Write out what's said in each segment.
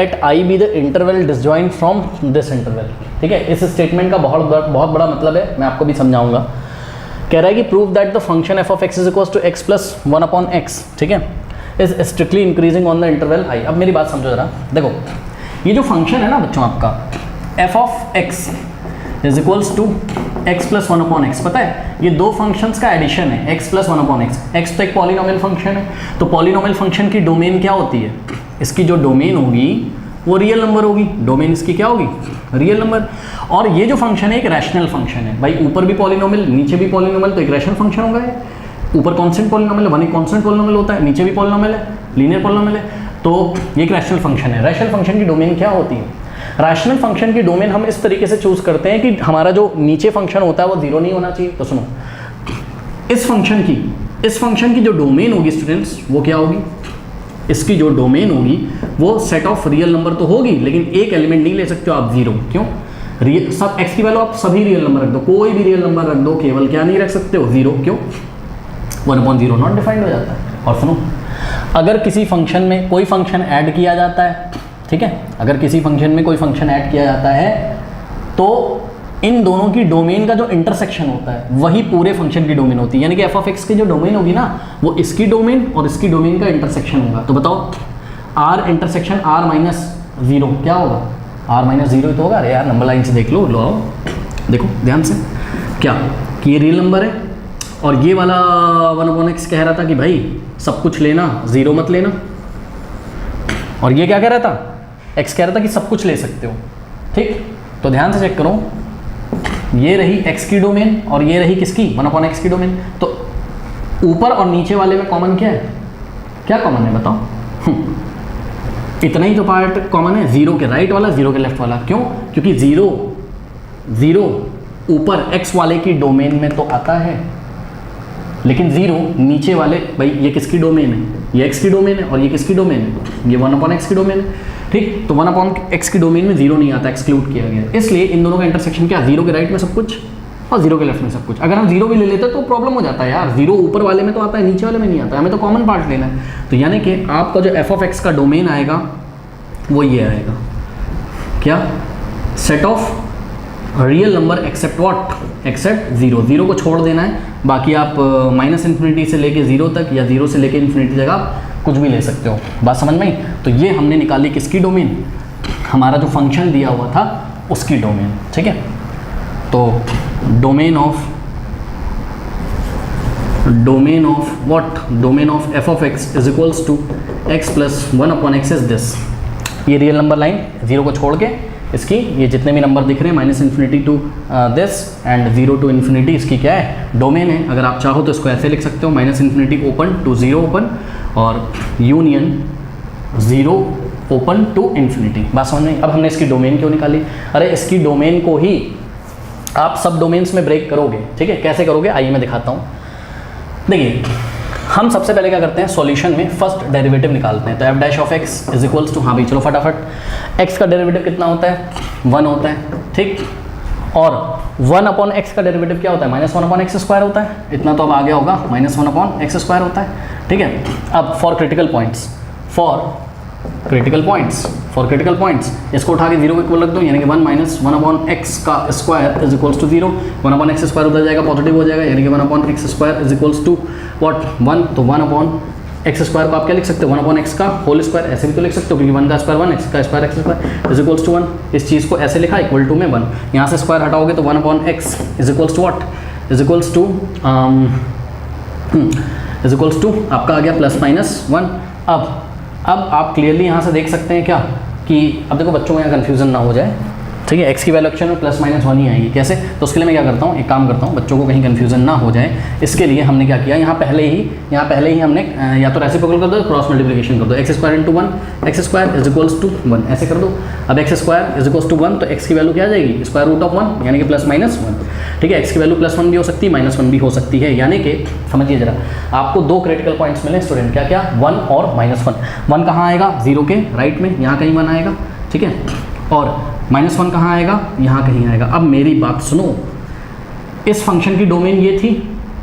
Late I be the interval disjoint from this interval. ठीक है, इस स्टेटमेंट का बहुत बड़ा मतलब है, मैं आपको भी समझाऊंगा। कह रहा है कि prove that the function F of X is equal to X plus one upon X, ठीक है, is strictly increasing on the interval I. अब मेरी बात समझो जरा, देखो ये जो फंक्शन है ना बच्चों आपका F of X is equals to X plus one upon X, पता है ये दो फंक्शंस का एडिशन है, X plus one upon X. X तो एक पॉलिनोमियल फंक्शन है, तो पॉलिनोमियल फंक्शन की डोमेन क्या होती है, इसकी जो डोमेन होगी वो रियल नंबर होगी, डोमेन इसकी क्या होगी, रियल नंबर। और ये जो फंक्शन है एक रैशनल फंक्शन है भाई, ऊपर भी पॉलिनोमियल नीचे भी पॉलिनोमियल, तो एक रैशनल फंक्शन होगा ये। ऊपर कांस्टेंट पॉलिनोमियल है, वन एक कांस्टेंट पॉलिनोमियल होता है, नीचे भी पॉलिनोमियल है, लीनियर पॉलिनोमियल है, तो ये एक रैशनल फंक्शन है। रैशनल फंक्शन की डोमेन क्या होती है, रैशनल फंक्शन की डोमेन हम इस तरीके से चूज करते हैं कि हमारा जो नीचे फंक्शन होता है वो जीरो नहीं होना चाहिए। तो सुनो, इस फंक्शन की जो डोमेन होगी स्टूडेंट्स वो क्या होगी, इसकी जो डोमेन होगी वो सेट ऑफ रियल नंबर तो होगी, लेकिन एक एलिमेंट नहीं ले सकते हो आप जीरो। क्यों, रियल सब एक्स की वैल्यू आप सभी रियल नंबर रख दो, कोई भी रियल नंबर रख दो, केवल क्या नहीं रख सकते हो, जीरो। क्यों, 1/0 नॉट डिफाइंड हो जाता है। और सुनो, अगर किसी फंक्शन में कोई फंक्शन ऐड किया जाता है, ठीक है, अगर किसी फंक्शन में कोई फंक्शन ऐड किया जाता है तो इन दोनों की डोमेन का जो इंटरसेक्शन होता है वही पूरे फंक्शन की डोमेन होती है। यानी कि एफ ऑफ एक्स की जो डोमेन होगी ना वो इसकी डोमेन और इसकी डोमेन का इंटरसेक्शन होगा। तो बताओ R intersection R minus zero क्या होगा, आर माइनस जीरो तो होगा। अरे यार नंबर लाइन से देख लो, लो देखो ध्यान से, क्या कि ये रियल नंबर है और ये वाला 1/x कह रहा था कि भाई सब कुछ लेना, जीरो मत लेना। और ये क्या कह रहा था, x कह रहा था कि सब कुछ ले सकते हो। ठीक, तो ध्यान से चेक करो, ये रही x की डोमेन और ये रही किसकी, 1/x की डोमेन। तो ऊपर और नीचे वाले में कॉमन क्या है, क्या कॉमन है बताओ इतना ही तो पार्ट कॉमन है, जीरो के राइट वाला, जीरो के लेफ्ट वाला। क्यों, क्योंकि जीरो ऊपर x वाले की डोमेन में तो आता है, लेकिन जीरो नीचे वाले, भाई ये किसकी डोमेन है, ये x की डोमेन है और ये किसकी डोमेन है, ये 1/x की डोमेन है। ठीक, तो 1/x की डोमेन में जीरो नहीं आता, एक्सक्लूड किया गया। इसलिए इन दोनों का इंटरसेक्शन क्या, जीरो के राइट में सब कुछ और जीरो के लेफ्ट में सब कुछ। अगर हम जीरो भी ले लेते तो प्रॉब्लम हो जाता है यार, जीरो ऊपर वाले में तो आता है, नीचे वाले में नहीं आता है, हमें तो कॉमन पार्ट लेना है। तो यानी कि आपका जो एफ ऑफ एक्स का डोमेन आएगा वो ये आएगा, क्या, set of real number except what, except zero. Zero को छोड़ देना है, बाकी आप -∞ से लेके जीरो तक या जीरो से लेके इन्फिनिटी तक आप कुछ भी ले सकते हो। बात समझ में आई। तो ये हमने निकाली किसकी डोमेन, हमारा जो फंक्शन दिया हुआ था उसकी डोमेन। ठीक है, तो domain of what, domain of F of X is equals to X plus 1/x is this. ये रियल नंबर लाइन जीरो को छोड़ के इसकी ये जितने भी नंबर दिख रहे हैं -∞ to this and 0 to infinity, इसकी क्या है, डोमेन है। अगर आप चाहो तो इसको ऐसे लिख सकते हो, -∞ ओपन टू 0 ओपन और यूनियन 0 ओपन टू इन्फिनिटी। बात समझ में। अब हमने इसकी डोमेन क्यों निकाली, अरे इसकी डोमेन को ही आप सब डोमेन्स में ब्रेक करोगे। ठीक है, कैसे करोगे आइए मैं दिखाता हूँ। देखिए हम सबसे पहले क्या करते हैं, सॉल्यूशन में फर्स्ट डेरिवेटिव निकालते हैं। तो f' of x is equals to, हाँ भाई चलो फटाफट, x का डेरिवेटिव कितना होता है, 1 होता है। ठीक, और 1/x का डेरिवेटिव क्या होता है, -1/x² होता है। इतना तो अब आ गया होगा, -1/x² होता है। ठीक है, अब फॉर क्रिटिकल पॉइंट्स इसको उठा के 0 को इक्वल रख दो, यानी कि 1 - 1/x का square is equals to 0। 1/x² उधर जाएगा, पॉजिटिव हो जाएगा, यानी कि 1/x² is equals to what, 1। तो 1/x² को आप क्या लिख सकते हो, 1/x का होल स्क्वायर, ऐसे भी तो लिख सकते हो, क्योंकि 1 का स्क्वायर 1, x का square x² is equals to 1। इस चीज़ को ऐसे लिखा, इक्वल टू में 1, यहाँ से स्क्वायर हटाओगे तो 1/x is equals to what, is equals to आपका आ गया +-1। अब आप क्लियरली यहाँ से देख सकते हैं क्या कि अब देखो बच्चों में यहाँ कन्फ्यूजन ना हो जाए। ठीक है, x की वैल्यू एक्शन में +-1 ही आएगी। कैसे, तो उसके लिए मैं क्या करता हूँ, एक काम करता हूँ, बच्चों को कहीं कन्फ्यूजन ना हो जाए, इसके लिए हमने क्या किया, यहाँ पहले ही हमने या तो रेसिप्रोकल कर दो, क्रॉस मल्टीप्लिकेशन कर दो, x² × 1, x² is equals to 1, ऐसे कर दो। अब x² इज इक्वल्स टू 1, तो x की वैल्यू क्या आ जाएगी, √1, यानी कि +-1। ठीक है, x की वैल्यू +1 भी हो सकती है, -1 भी हो सकती है। यानी कि समझिए जरा, आपको दो क्रिटिकल पॉइंट्स मिले स्टूडेंट, क्या क्या, 1 और -1। 1 कहाँ आएगा, 0 के राइट में, यहाँ कहीं 1 आएगा। ठीक है, और -1 कहाँ आएगा, यहाँ कहीं आएगा। अब मेरी बात सुनो, इस फंक्शन की डोमेन ये थी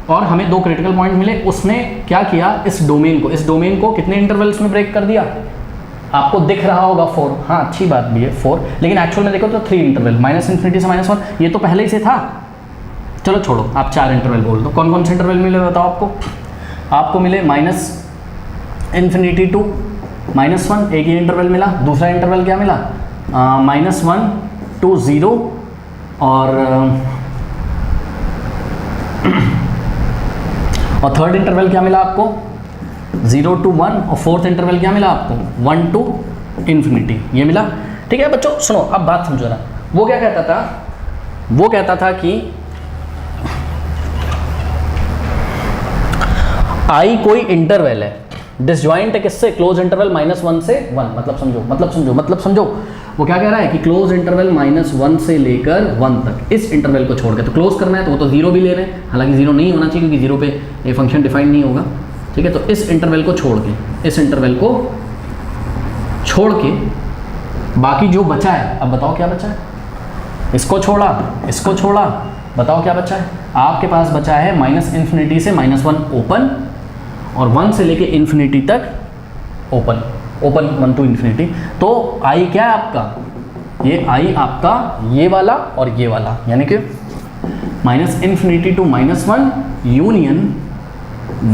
और हमें दो क्रिटिकल पॉइंट मिले, उसने क्या किया, इस डोमेन को कितने इंटरवल्स में ब्रेक कर दिया, आपको दिख रहा होगा 4, हाँ अच्छी बात भी है 4, लेकिन एक्चुअल में देखो तो 3 इंटरवल, माइनस इन्फिनिटी से माइनस 1, ये तो पहले ही से था। चलो छोड़ो, आप 4 इंटरवल बोल दो। कौन कौन से इंटरवल मिले बताओ आपको? आपको मिले माइनस इन्फिनिटी टू माइनस 1, एक ही इंटरवल मिला। दूसरा इंटरवल क्या मिला? -1 to 0 और थर्ड इंटरवल क्या मिला आपको? 0 to 1, और फोर्थ इंटरवल क्या मिला आपको? 1 to इन्फिनिटी, ये मिला। ठीक है बच्चों, सुनो अब बात समझो ना। वो क्या कहता था? वो कहता था कि आई कोई इंटरवल है, डिसजॉइंट है किससे? क्लोज इंटरवल -1 से 1। मतलब समझो वो क्या कह रहा है कि क्लोज इंटरवल -1 से लेकर 1 तक, इस इंटरवल को छोड़ के तो क्लोज करना है, तो वो तो 0 भी ले रहे हैं, हालांकि 0 नहीं होना चाहिए क्योंकि 0 पे ये फंक्शन डिफाइन नहीं होगा। ठीक है, तो इस इंटरवल को छोड़ के बाकी जो बचा है, अब बताओ क्या बचा है? इसको छोड़ा, बताओ क्या बचा है? आपके पास बचा है -इन्फिनिटी से -1 ओपन, और 1 से लेके इन्फिनिटी तक ओपन 1 to इन्फिनिटी। तो आई क्या है आपका? ये आई आपका ये वाला और ये वाला, यानी कि -infinity to -1 union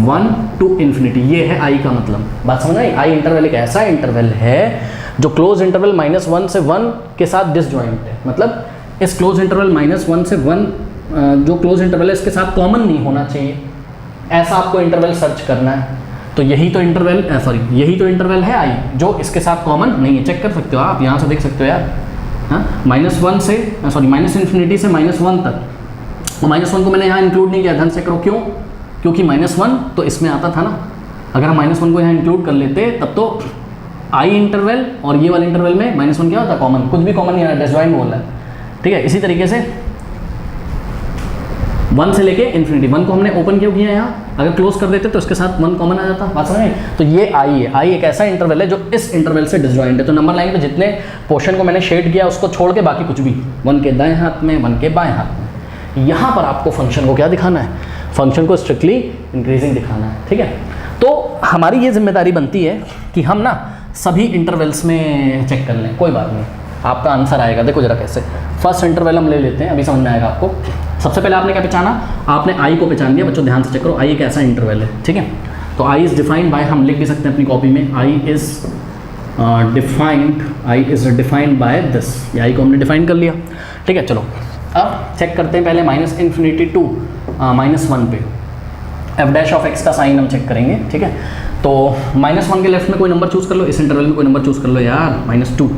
1 to infinity, ये है आई का मतलब। बात समझ आई? आई इंटरवल एक ऐसा इंटरवल है जो क्लोज इंटरवल -1 से 1 के साथ डिसजॉइंट है। मतलब इस क्लोज इंटरवल -1 से 1 जो क्लोज इंटरवल है इसके साथ कॉमन नहीं होना चाहिए, ऐसा आपको इंटरवल सर्च करना है। तो यही तो इंटरवल है आई जो इसके साथ कॉमन नहीं है। चेक कर सकते हो आप, यहाँ से देख सकते हो यार। हाँ, -1 से माइनस इन्फिनिटी से -1 तक, तो -1 को मैंने यहाँ इंक्लूड नहीं किया, ध्यान से करो। क्यों? क्योंकि -1 तो इसमें आता था ना। अगर हम -1 को यहाँ इंक्लूड कर लेते तब तो आई इंटरवल और ये वाले इंटरवल में -1 क्या होता है? कॉमन। कुछ भी कॉमन नहीं है, डिसजॉइंट बोल रहा है। ठीक है, इसी तरीके से 1 से लेके इन्फिनिटी, 1 को हमने ओपन क्यों किया यहाँ? अगर क्लोज कर देते तो इसके साथ 1 कॉमन आ जाता। बात समझ में? तो ये आई है। आई एक ऐसा इंटरवल है जो इस इंटरवल से डिसजॉइंट है। तो नंबर लाइन पे जितने पोर्शन को मैंने शेड किया उसको छोड़ के बाकी कुछ भी, 1 के दाएं हाथ में, 1 के बाएं हाथ में। यहाँ पर आपको फंक्शन को क्या दिखाना है? फंक्शन को स्ट्रिक्टली इंक्रीजिंग दिखाना है। ठीक है, तो हमारी ये जिम्मेदारी बनती है कि हम ना सभी इंटरवल्स में चेक कर लें। कोई बात नहीं, आपका आंसर आएगा। देखो जरा कैसे। फर्स्ट इंटरवल हम ले लेते हैं, अभी समझ में आएगा आपको। सबसे पहले आपने क्या पहचाना? आपने आई को पहचान लिया। बच्चों ध्यान से चेक करो, आई एक ऐसा इंटरवल है। ठीक है, तो आई इज़ डिफाइंड बाय, हम लिख भी सकते हैं अपनी कॉपी में, I is defined by this. ये आई को हमने डिफाइन कर लिया। ठीक है, चलो अब चेक करते हैं पहले -इन्फिनिटी टू -1 पे f' का साइन हम चेक करेंगे। ठीक है, तो -1 के लेफ्ट में कोई नंबर चूज़ कर लो, इस इंटरवल में कोई नंबर चूज़ कर लो यार, -2।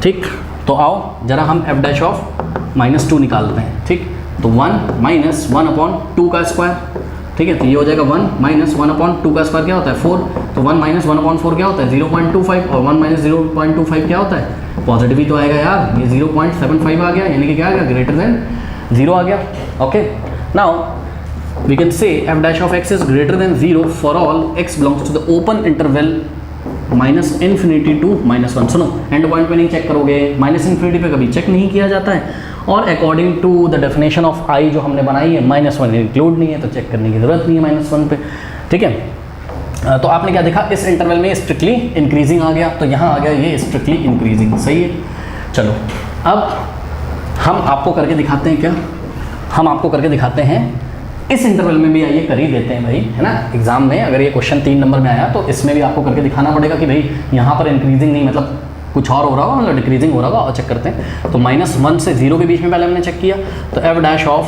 ठीक, तो आओ जरा हम f' -2 निकालते हैं। ठीक, तो 1 - 1/2 का स्क्वायर। ठीक है, तो ये हो जाएगा 1 - 1/2 का स्क्वायर क्या होता है? 4। तो 1 - 1/4 क्या होता है? 0.25, और 1 - 0.25 क्या होता है? पॉजिटिव ही तो आएगा यार। ये 0.75 आ गया, यानी कि क्या आ गया? ग्रेटर देन 0 आ गया। Okay, now we can say f' is greater than 0 for all x belongs to the open interval -infinity to -1। सुनो, एंड पॉइंट पे नहीं चेक करोगे, -इन्फिनिटी पे कभी चेक नहीं किया जाता है, और according to the definition of I जो हमने बनाई है -1 इंक्लूड नहीं है, तो चेक करने की ज़रूरत नहीं है -1 पे। ठीक है, तो आपने क्या देखा? इस इंटरवल में स्ट्रिक्टली इंक्रीजिंग आ गया, तो यहाँ आ गया ये स्ट्रिक्टली इंक्रीजिंग। सही है, चलो अब हम आपको करके दिखाते हैं। क्या हम आपको करके दिखाते हैं? इस इंटरवल में भी आइए कर ही देते हैं भाई, है ना। एग्जाम में अगर ये क्वेश्चन 3 नंबर में आया तो इसमें भी आपको करके दिखाना पड़ेगा कि भाई यहाँ पर इंक्रीजिंग नहीं, मतलब कुछ और हो रहा होगा, मतलब डिक्रीजिंग हो रहा होगा। और चेक करते हैं, तो -1 से 0 के बीच में पहले हमने चेक किया, तो f' ऑफ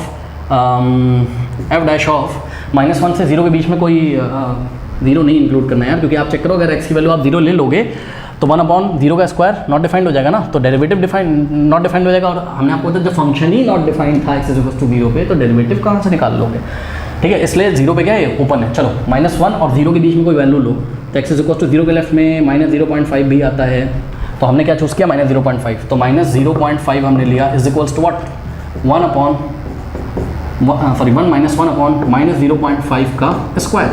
-1 से 0 के बीच में कोई 0 नहीं इंक्लूड करना है यार, क्योंकि आप चेक करो अगर x की वैल्यू आप 0 ले लोगे तो 1/0 का स्क्वायर नॉट डिफाइंड हो जाएगा ना, तो डेरिवेटिव नॉट डिफाइंड हो जाएगा। और हमने आपको बताया जब फंक्शन ही नॉट डिफाइंड था x = 0 पे, तो डेरिवेटिव कहाँ से निकाल लोगे? ठीक है, इसलिए 0 पे क्या है? ओपन है। चलो -1 और 0 के बीच में कोई वैल्यू लो, तो x = 0 के लेफ्ट में -0.5 भी आता है, तो हमने क्या चूज़ किया? -0.5। तो -0.5 हमने लिया इज इक्वल्स टू व्हाट? 1 - 0.5 का स्क्वायर।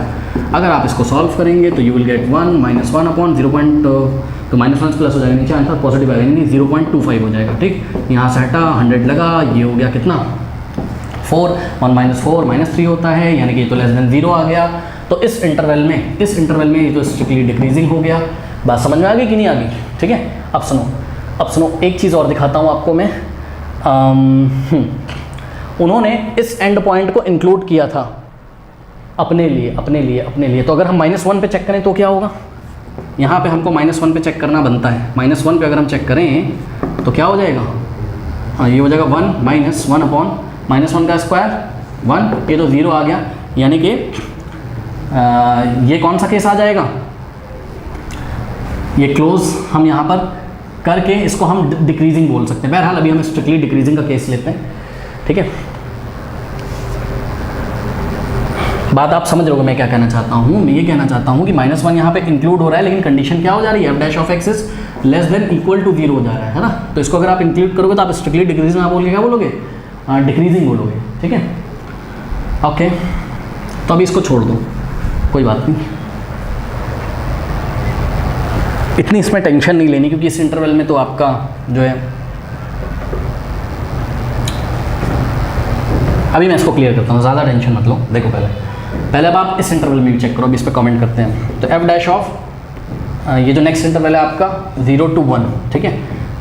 अगर आप इसको सॉल्व करेंगे तो यू विल गेट 1 - 1/0. तो -1 प्लस हो जाएगा, नीचे आंसर पॉजिटिव आएगा, नहीं 0.25 हो जाएगा। ठीक, यहाँ से हटा 100 लगा, ये हो गया कितना? 4। 1 - 4 -3 होता है, यानी कि ये तो लेस देन 0 आ गया। तो इस इंटरवल में ये तो स्ट्रिक्टली डिक्रीजिंग हो गया। बात समझ में आ गई कि नहीं आ गई? ठीक है, अब सुनो एक चीज़ और दिखाता हूँ आपको मैं। उन्होंने इस एंड पॉइंट को इंक्लूड किया था अपने लिए। तो अगर हम -1 पे चेक करें तो क्या होगा? यहाँ पे हमको -1 पे चेक करना बनता है। -1 पे अगर हम चेक करें तो क्या हो जाएगा? हाँ, ये हो जाएगा 1 - 1 अपॉन -1 का स्क्वायर 1, ये तो 0 आ गया। यानी कि ये कौन सा केस आ जाएगा? ये क्लोज हम यहाँ पर करके इसको हम डिक्रीजिंग बोल सकते हैं। बहरहाल अभी हम स्ट्रिक्टली डिक्रीजिंग का केस लेते हैं। ठीक है, बात आप समझ रहे हो मैं क्या कहना चाहता हूँ? मैं ये कहना चाहता हूँ कि -1 यहाँ पे इंक्लूड हो रहा है, लेकिन कंडीशन क्या हो जा रही है? f' is less than equal to 0 हो जा रहा है ना। तो इसको अगर आप इंक्लूड करोगे तो आप स्ट्रिक्टली डिक्रीजिंग ना बोल के क्या बोलोगे? डिक्रीजिंग बोलोगे। ठीक है, ओके। तो अभी इसको छोड़ दो, कोई बात नहीं, इतनी इसमें टेंशन नहीं लेनी, क्योंकि इस इंटरवल में तो आपका जो है, अभी मैं इसको क्लियर करता हूँ, ज़्यादा टेंशन मत लो। देखो पहले अब आप इस इंटरवल में भी चेक करो, अभी इस पर कमेंट करते हैं। तो f' ऑफ ये जो नेक्स्ट इंटरवल है आपका 0 to 1, ठीक है,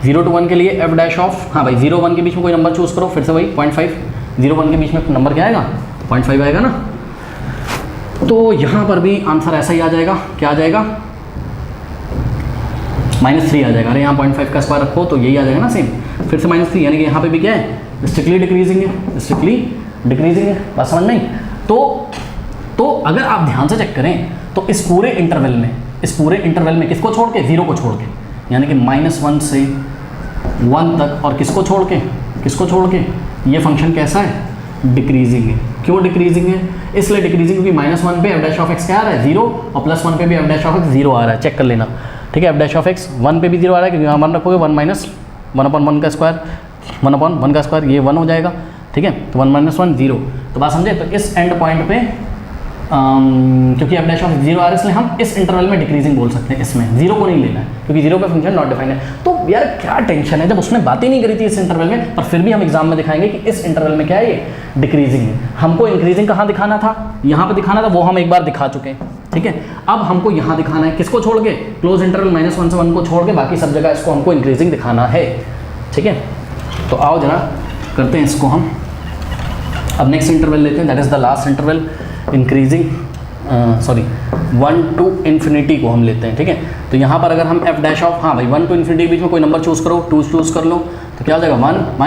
0 to 1 के लिए f' ऑफ, हाँ भाई 0 1 के बीच में कोई नंबर चूज़ करो, फिर से वही 0.5, 0 1 के बीच में नंबर क्या आएगा? 0.5 आएगा ना। तो यहाँ पर भी आंसर ऐसा ही आ जाएगा, क्या आ जाएगा? -3 आ जाएगा। अरे यहाँ 0.5 का स्क्वायर रखो तो यही आ जाएगा ना सेम, फिर से -3, यानी कि यहाँ पे भी क्या है? स्ट्रिक्टली डिक्रीजिंग है, स्ट्रिक्टली डिक्रीजिंग है। बात समझ नहीं? तो अगर आप ध्यान से चेक करें तो इस पूरे इंटरवल में किसको छोड़ के? 0 को छोड़ के, यानी कि -1 से 1 तक, और किसको छोड़ के ये फंक्शन कैसा है? डिक्रीजिंग है। क्यों डिक्रीजिंग है? इसलिए डिक्रीजिंग क्योंकि -1 पे f' क्या आ रहा है? 0, और +1 पे भी f' 0 आ रहा है। चेक कर लेना, ठीक है। f' 1 पे भी 0 आ रहा है, क्योंकि यहाँ 1 रखोगे 1 - 1/1 का स्क्वायर, 1/1 का स्क्वायर, ये 1 हो जाएगा। ठीक है, तो 1 - 1 0। तो बात समझे? तो इस एंड पॉइंट पे क्योंकि f' 0 आ रहा है, इसलिए हम इस इंटरवल में डिक्रीजिंग बोल सकते हैं। इसमें 0 को नहीं लेना है, क्योंकि 0 पे फंक्शन नॉट डिफाइंड है। तो यार क्या टेंशन है, जब उसने बात ही नहीं करी थी इस इंटरवल में, पर फिर भी हम एग्जाम में दिखाएंगे कि इस इंटरवल में क्या है? ये डिक्रीजिंग है। हमको इंक्रीजिंग कहाँ दिखाना था? यहाँ पे दिखाना था, वो हम एक बार दिखा चुके हैं। ठीक है, अब हमको यहाँ दिखाना है, किसको छोड़ के? क्लोज इंटरवल -1 से 1 को छोड़ के, बाकी सब जगह इसको हमको इंक्रीजिंग दिखाना है। ठीक है, तो आओ जरा करते हैं इसको हम। अब नेक्स्ट इंटरवल लेते हैं, that is the last interval, increasing 1 to ∞ को हम लेते हैं। ठीक है, तो यहाँ पर अगर हम f' ऑफ, हाँ भाई 1 to ∞ के बीच में कोई नंबर चूज़ करो, 2 चूज़ कर लो, तो क्या हो जाएगा? 1 -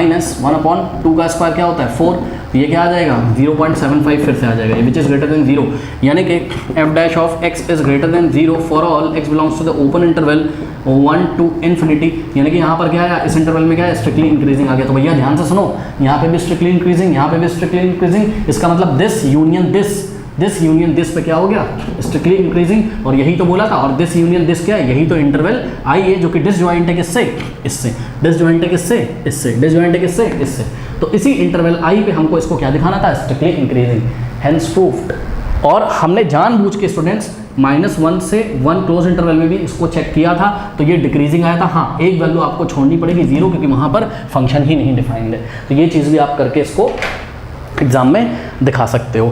1/2 का स्क्वायर क्या होता है? 4। तो ये क्या आ जाएगा? 0.75 फिर से आ जाएगा, विच इज़ ग्रेटर देन 0, यानी कि f' of x is greater than 0 for all x belongs to the open interval 1 to ∞, यानी कि यहाँ पर क्या है? इस इंटरवल में क्या है? स्ट्रिक्टली इंक्रीजिंग आ गया। तो भैया ध्यान से सुनो, यहाँ पे भी स्ट्रिक्टली इंक्रीजिंग, यहाँ पे भी स्ट्रिक्टली इंक्रीजिंग, इसका मतलब दिस यूनियन दिस पे क्या हो गया? स्ट्रिक्टली इंक्रीजिंग, और यही तो बोला था। और दिस यूनियन दिस क्या है? यही तो इंटरवल आई है, जो कि डिसजॉइंट है किससे? इससे। डिसजॉइंट है किससे? इससे। डिसजॉइंट है किससे? इससे। तो इसी इंटरवल आई पे हमको इसको क्या दिखाना था? Strictly increasing, hence proved. और हमने जानबूझ के स्टूडेंट्स -1 से 1 क्लोज इंटरवल में भी इसको चेक किया था, तो ये डिक्रीजिंग आया था। हाँ, एक वैल्यू आपको छोड़नी पड़ेगी 0, क्योंकि वहाँ पर फंक्शन ही नहीं डिफाइंड है। तो ये चीज़ भी आप करके इसको एग्जाम में दिखा सकते हो।